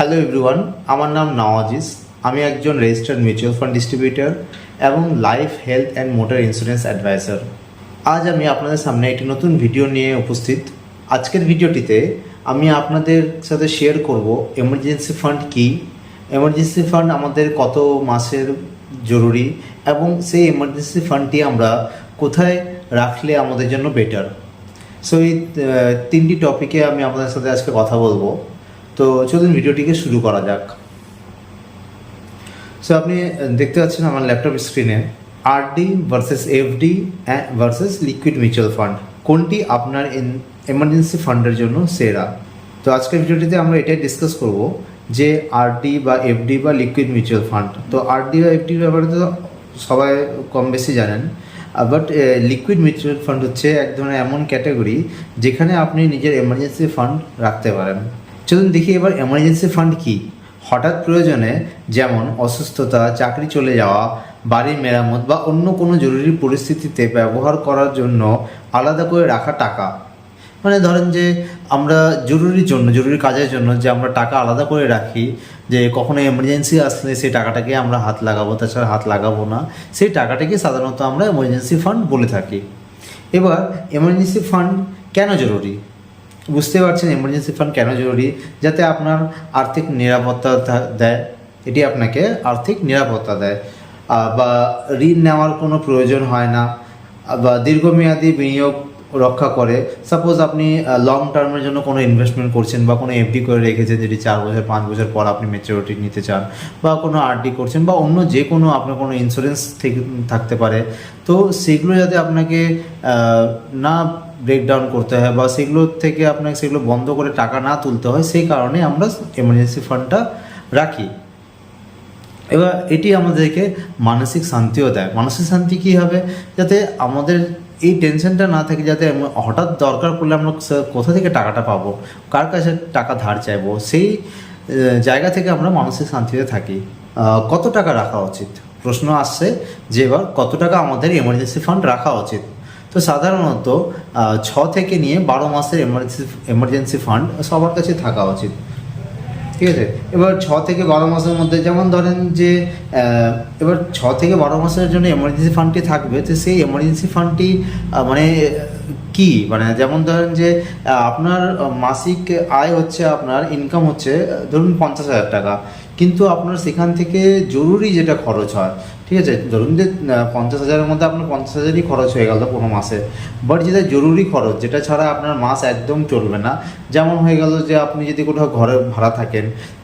Hello everyone, আমার নাম নওয়াজিস। আমি একজন রেজিস্টার্ড মিউচুয়াল ফান্ড ডিস্ট্রিবিউটর এবং life health and motor insurance advisor. আজ আমি আপনাদের সামনে একটি নতুন ভিডিও নিয়ে উপস্থিত। আজকের ভিডিওটিতে আমি আপনাদের সাথে শেয়ার করব এমার্জেন্সি ফান্ড কী, এমার্জেন্সি ফান্ড আমাদের কত মাসের জরুরি এবং সেই এমার্জেন্সি ফান্ডটি আমরা কোথায় রাখলে আমাদের জন্য বেটার। সো এই তিনটি টপিকে আমি আপনাদের সাথে আজকে কথা বলবো। তো চলুন ভিডিওটিকে শুরু করা যাক। সো আপনি দেখতে পাচ্ছেন আমার ল্যাপটপ স্ক্রিনে RD versus FD versus liquid mutual fund, কোনটি আপনার এমার্জেন্সি ফান্ডের জন্য সেরা। তো আজকের ভিডিওটিতে আমরা এটাই ডিসকাস করব যে আরডি বা এফডি বা লিকুইড মিউচুয়াল ফান্ড। তো আরডি বা এফডির ব্যাপারে তো সবাই কম বেশি জানেন, বাট লিকুইড মিউচুয়াল ফান্ড হচ্ছে এক ধরনের এমন ক্যাটাগরি যেখানে আপনি নিজের এমার্জেন্সি ফান্ড রাখতে পারেন। চলুন দেখি এবার এমার্জেন্সি ফান্ড কী। হঠাৎ প্রয়োজনে, যেমন অসুস্থতা, চাকরি চলে যাওয়া, বাড়ির মেরামত বা অন্য কোনো জরুরি পরিস্থিতিতে ব্যবহার করার জন্য আলাদা করে রাখা টাকা। মানে ধরেন যে আমরা জরুরি কাজের জন্য যে আমরা টাকা আলাদা করে রাখি, যে কখনো এমার্জেন্সি আসলে সেই টাকাটাকে আমরা হাত লাগাবো, তাছাড়া হাত লাগাবো না, সেই টাকাটাকে সাধারণত আমরা এমার্জেন্সি ফান্ড বলে থাকি। এবার এমার্জেন্সি ফান্ড কেন জরুরি? বুঝতে পারছেন এমার্জেন্সি ফান্ড কেন জরুরি? যাতে আপনার আর্থিক নিরাপত্তা দেয়, এটি আপনাকে আর্থিক নিরাপত্তা দেয়, বা ঋণ নেওয়ার কোনো প্রয়োজন হয় না, বা দীর্ঘমেয়াদী বিনিয়োগ রক্ষা করে। সাপোজ আপনি লং টার্মের জন্য কোনো ইনভেস্টমেন্ট করছেন বা কোনো এফডি করে রেখেছেন, যেটি 4 বছর 5 বছর পর আপনি ম্যাচুরিটি নিতে চান, বা কোনো আরডি করছেন, বা অন্য যে কোনো আপনার কোনো ইন্স্যুরেন্স থেকে থাকতে পারে। তো সেগুলো যাতে আপনাকে না ব্রেকডাউন করতে হয় বা সেগুলো থেকে আপনাকে সেগুলো বন্ধ করে টাকা না তুলতে হয়, সেই কারণে আমরা এমার্জেন্সি ফান্ডটা রাখি। এবার এটি আমাদেরকে মানসিক শান্তিও দেয়। মানসিক শান্তি কী হবে? যাতে আমাদের এই টেনশনটা না থাকে, যাতে হঠাৎ দরকার পড়লে আমরা কোথা থেকে টাকাটা পাবো, কার কাছে টাকা ধার চাইবো, সেই জায়গা থেকে আমরা মানসিক শান্তিতে থাকি। কত টাকা রাখা উচিত? প্রশ্ন আসছে যে এবার কত টাকা আমাদের এমার্জেন্সি ফান্ড রাখা উচিত। তো সাধারণত 6 থেকে নিয়ে 12 মাসের এমার্জেন্সি ফান্ড সবার কাছে থাকা উচিত। ঠিক আছে, এবার 6 থেকে 12 মাসের মধ্যে, যেমন ধরেন যে এবার 6 থেকে 12 মাসের জন্য এমার্জেন্সি ফান্ডটি থাকবে। তো সেই এমার্জেন্সি ফান্ডটি মানে কি, মানে যেমন ধরেন যে আপনার মাসিক আয় হচ্ছে, আপনার ইনকাম হচ্ছে ধরুন 50,000 টাকা, কিন্তু আপনার সেখান থেকে জরুরি যেটা খরচ হয়, ঠিক আছে, ধরুন যে 50,000-এর মধ্যে আপনার 50,000-ই খরচ হয়ে গেল কোনো মাসে, বাট যেটা জরুরি খরচ, যেটা ছাড়া আপনার মাস একদম চলবে না, যেমন হয়ে গেল যে আপনি যদি কোথাও ঘরে ভাড়া থাকেন,